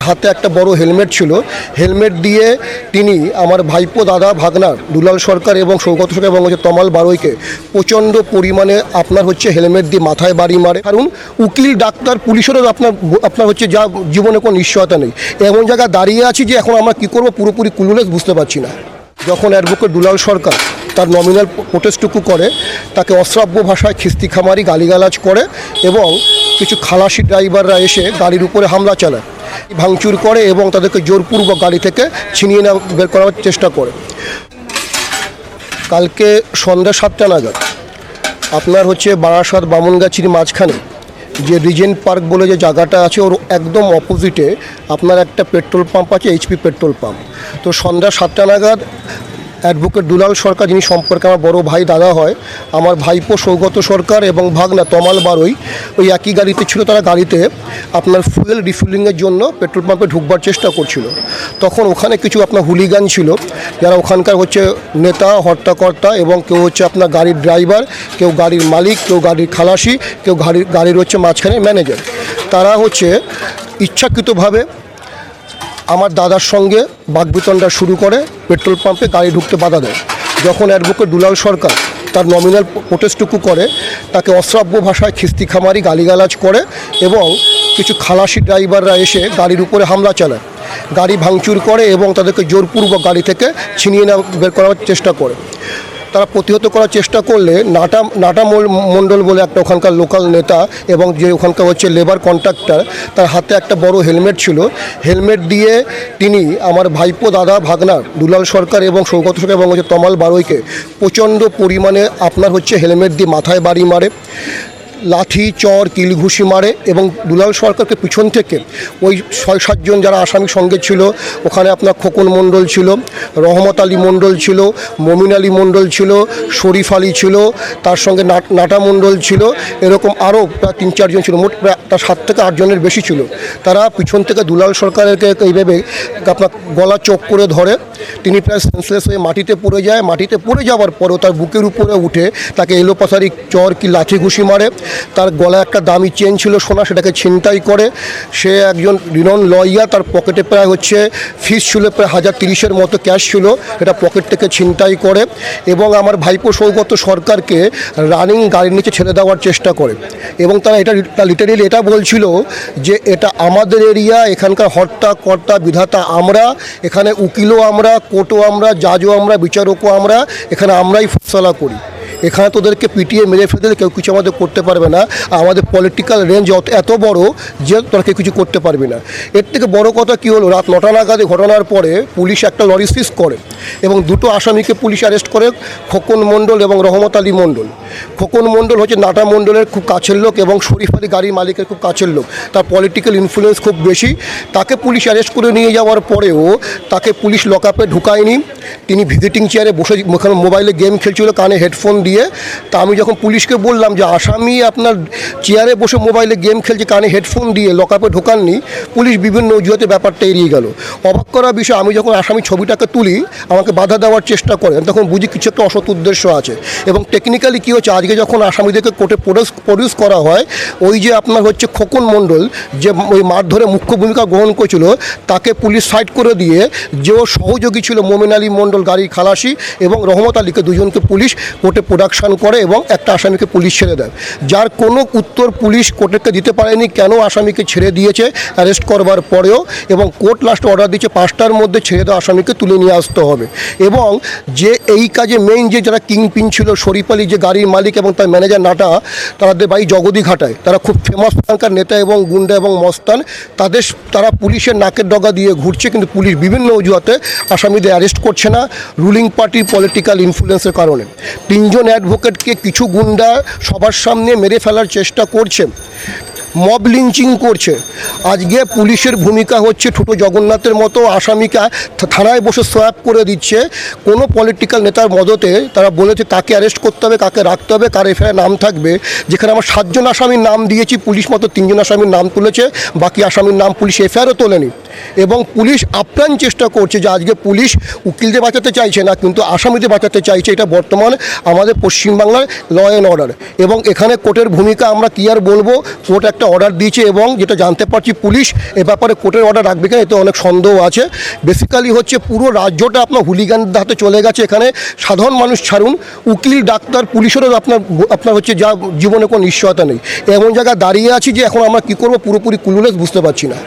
হাতে একটা বড় হেলমেট ছিল। হেলমেট দিয়ে তিনি আমার ভাইপো দাদা ভাগনা দুলাল সরকার এবং সৌগত সরকার এবং তমাল বারৈকে প্রচণ্ড পরিমাণে আপনার হেলমেট দিয়ে মাথায় বাড়ি মারে। কারণ উকিল ডাক্তার পুলিশেরও আপনার যা জীবনে কোনো নিশ্চয়তা নেই। এমন জায়গায় দাঁড়িয়ে আছি যে এখন আমরা কী করবো পুরোপুরি ক্লুলেস বুঝতে পারছি না। যখন অ্যাডভোকেট দুলাল সরকার তার নমিনাল প্রোটেস্টটুকু করে, তাকে অশ্রাব্য ভাষায় খিস্তিখামারি গালিগালাজ করে এবং কিছু খালাসি ড্রাইভাররা এসে গাড়ির উপরে হামলা চালায়, ভাঙচুর করে এবং তাদেরকে জোরপূর্বক গাড়ি থেকে ছিনিয়ে বের করার চেষ্টা করে। কালকে সন্ধ্যা 7টা নাগাদ আপনার বারাসাত বামনগাছির মাঝখানে যে রিজেন্ট পার্ক বলে যে জায়গাটা আছে, ওর একদম অপোজিটে আপনার একটা পেট্রোল পাম্প আছে, এইচপি পেট্রোল পাম্প। তো সন্ধ্যা 7টা নাগাদ অ্যাডভোকেট দুলাল সরকার, যিনি সম্পর্কে আমার বড় ভাই দাদা হয়, আমার ভাইপো সৌগত সরকার এবং ভাগনা তমাল বারৈ ওই একই গাড়িতে ছিল। তারা গাড়িতে আপনার ফুয়েল রিফিলিংয়ের জন্য পেট্রোল পাম্পে ঢুকবার চেষ্টা করছিল। তখন ওখানে কিছু আপনার হুলিগান ছিল, যারা ওখানকার নেতা হর্তাকর্তা এবং কেউ আপনার গাড়ির ড্রাইভার, কেউ গাড়ির মালিক, কেউ গাড়ির খালাসি, কেউ গাড়ির মাঝখানে ম্যানেজার। তারা ইচ্ছাকৃতভাবে আমার দাদার সঙ্গে বাগবিতণ্ডা শুরু করে, পেট্রোল পাম্পে গাড়ি ঢুকতে বাধা দেয়। যখন অ্যাডভোকেট দুলাল সরকার তার নমিনাল প্রোটেস্টটুকু করে, তাকে অশ্রাব্য ভাষায় খিস্তিখামারি গালিগালাজ করে এবং কিছু খালাসি ড্রাইভাররা এসে গাড়ির উপরে হামলা চালায়, গাড়ি ভাঙচুর করে এবং তাদেরকে জোরপূর্বক গাড়ি থেকে ছিনিয়ে বের করার চেষ্টা করে। তারা প্রতিহত করার চেষ্টা করলে নাটা মণ্ডল বলে একটা ওখানকার লোকাল নেতা এবং যে ওখানকার লেবার কন্ট্রাক্টর, তার হাতে একটা বড় হেলমেট ছিল। হেলমেট দিয়ে তিনি আমার ভাইপো দাদা ভাগনা দুলাল সরকার এবং সৌগত সরকার এবং তমাল বারৈকে প্রচণ্ড পরিমাণে আপনার হেলমেট দিয়ে মাথায় বাড়ি মারে, লাঠি চর কিলঘুষি মারে এবং দুলাল সরকারকে পিছন থেকে ওই 6-7 জন যারা আসামি সঙ্গে ছিল, ওখানে আপনার খোকন মণ্ডল ছিল, রহমত আলী মণ্ডল ছিল, মমিন আলী মণ্ডল ছিল, শরীফ আলী ছিল, তার সঙ্গে নাটা মণ্ডল ছিল, এরকম আরও প্রায় 3-4 জন ছিল। মোট প্রায় 7 থেকে 8 জনের বেশি ছিল। তারা পিছন থেকে দুলাল সরকারকে এইভাবে আপনার গলা চোখ করে ধরে, তিনি প্রায় সেন্সলেস হয়ে মাটিতে পড়ে যায়। মাটিতে পড়ে যাওয়ার পরেও তার বুকের উপরে উঠে তাকে এলোপাথারি চর কি লাঠি ঘুষি মারে। তার গলায় একটা দামি চেন ছিল সোনা, সেটাকে ছিনতাই করে। সে একজন রিনন লয়ার, তার পকেটে প্রায় ফিস ছিল প্রায় 1030-এর মতো ক্যাশ ছিল, এটা পকেট থেকে ছিনতাই করে এবং আমার ভাইপো সৌগত সরকারকে রানিং গাড়ির নিচে ছেড়ে দেওয়ার চেষ্টা করে। এবং তারা লিটারেলি এটা বলছিল যে এটা আমাদের এরিয়া, এখানকার হর্তা বিধাতা আমরা, এখানে উকিলও আমরা, কোর্টও আমরা, জাজও আমরা, বিচারকও আমরা, এখানে আমরাই ফয়সালা করি। এখানে তোদেরকে পিটিয়ে মেরে ফেলে কেউ কিছু আমাদের করতে পারবে না। আমাদের পলিটিক্যাল রেঞ্জ এত বড় যে তোরা কেউ কিছু করতে পারবি না। এর থেকে বড় কথা কী হলো, রাত 9টা নাগাদে ঘটনার পরে পুলিশ একটা লরি সিজ করে এবং 2টো আসামিকে পুলিশ অ্যারেস্ট করে, খোকন মণ্ডল এবং রহমত আলী মণ্ডল। খোকন মণ্ডল নাটা মণ্ডলের খুব কাছের লোক এবং শরীফ আলী গাড়ির মালিকের খুব কাছের লোক, তার পলিটিক্যাল ইনফ্লুয়েন্স খুব বেশি। তাকে পুলিশ অ্যারেস্ট করে নিয়ে যাওয়ার পরেও তাকে পুলিশ লকআপে ঢুকায়নি। তিনি ভিজিটিং চেয়ারে বসে মোবাইলে গেম খেলছিল কানে হেডফোন দিয়ে। তা আমি যখন পুলিশকে বললাম যে আসামি আপনার চেয়ারে বসে মোবাইলে গেম খেলছে কানে হেডফোন দিয়ে, লকআপে ঢোকাননি, পুলিশ বিভিন্ন অজুহাতে ব্যাপারটা এড়িয়ে গেল। অবাক করার বিষয়, আমি যখন আসামি ছবিটাকে তুলি আমাকে বাধা দেওয়ার চেষ্টা করে, তখন বুঝি কিছু একটা অসৎ উদ্দেশ্য আছে। এবং টেকনিক্যালি কী হচ্ছে, আজকে যখন আসামিদেরকে কোর্টে প্রডিউস করা হয়, ওই যে আপনার খোকন মণ্ডল যে ওই মারধরে মুখ্য ভূমিকা গ্রহণ করেছিল, তাকে পুলিশ সাইড করে দিয়ে যে ও সহযোগী ছিল মমিন আলী মণ্ডল গাড়ির খালাসি এবং রহমত আলীকে, দুজনকে পুলিশ কোর্টে প্রোডাকশান করে এবং একটা আসামিকে পুলিশ ছেড়ে দেয়। যার কোনো উত্তর পুলিশ কোর্টকে দিতে পারেনি কেন আসামিকে ছেড়ে দিয়েছে অ্যারেস্ট করবার পরেও, এবং কোর্ট লাস্ট অর্ডার দিচ্ছে 5টার মধ্যে ছেড়ে দেওয়া আসামিকে তুলে নিয়ে আসতে হবে। এবং যে এই কাজে মেইন যে যারা কিংপিন ছিল, শরীফ আলী যে গাড়ির মালিক এবং তার ম্যানেজার নাটা, তাদের বাড়ি জগদীঘাটায়, তারা খুব ফেমাস ওখানকার নেতা এবং গুন্ডা এবং মস্তান। তারা পুলিশের নাকের ডগা দিয়ে ঘুরছে, কিন্তু পুলিশ বিভিন্ন অজুহাতে আসামিদের অ্যারেস্ট করছে না, রুলিং পার্টির পলিটিক্যাল ইনফ্লুয়েন্সের কারণে। 3 জন অ্যাডভোকেটকে কিছু গুন্ডা সবার সামনে মেরে ফেলার চেষ্টা করছে, মব লিঞ্চিং করছে। আজকে পুলিশের ভূমিকা ছোটো জগন্নাথের মতো আসামিকে থানায় বসে সোয়াপ করে দিচ্ছে। কোনো পলিটিক্যাল নেতার মদতে তারা বলেছে কাকে অ্যারেস্ট করতে হবে, কাকে রাখতে হবে, কার এফআইআর নাম থাকবে। যেখানে আমার 7 জন আসামির নাম দিয়েছি, পুলিশ মতো 3 জন আসামির নাম তুলেছে, বাকি আসামির নাম পুলিশ এফআইআরও তোলেনি। এবং পুলিশ আপ্রাণ চেষ্টা করছে যে আজকে পুলিশ উকিলদের বাঁচাতে চাইছে না, কিন্তু আসামিদের বাঁচাতে চাইছে। এটা বর্তমান আমাদের পশ্চিমবাংলার ল অ্যান্ড অর্ডার, এবং এখানে কোর্টের ভূমিকা আমরা কী আর বলবো। কোর্ট একটা অর্ডার দিয়েছে এবং যেটা জানতে পারছি পুলিশ এ ব্যাপারে কোর্টের অর্ডার রাখবে কিনা এতে অনেক সন্দেহ আছে। বেসিক্যালি হচ্ছে পুরো রাজ্যটা আপনার হুলিগানদের হাতে চলে গেছে। এখানে সাধারণ মানুষ ছাড়ুন, উকিল, ডাক্তার, পুলিশেরও আপনার হচ্ছে যা জীবনে কোনো নিশ্চয়তা নেই। এমন জায়গায় দাঁড়িয়ে আছি যে এখন আমরা কী করবো পুরোপুরি ক্লুলেস বুঝতে পারছি না।